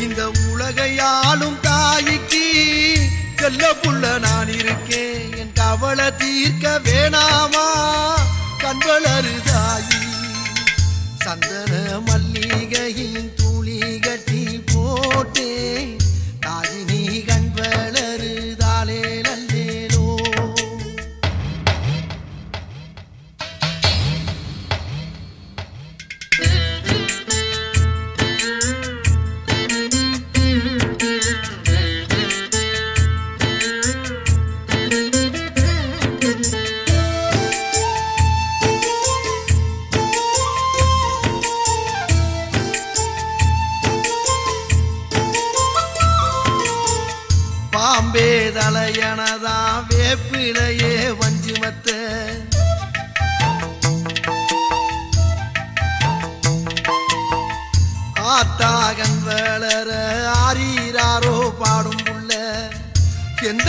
இந்த உலகையாளும் தாய்க்கு செல்ல புள்ள நான் இருக்கேன். என் கவலை தீர்க்க வேணாமா கண்வளரு தாயி. சந்தன மல்லிகையின் துளி கட்டி போட்டேன் தாயி நீ கண்வளரு தாளே நல்லேலோ. பாம்பே தலையனதா வேப்பிலையே வஞ்சிமத்த ஆத்தாகன் வளர ஆரீராரோ பாடும் புள்ள எந்த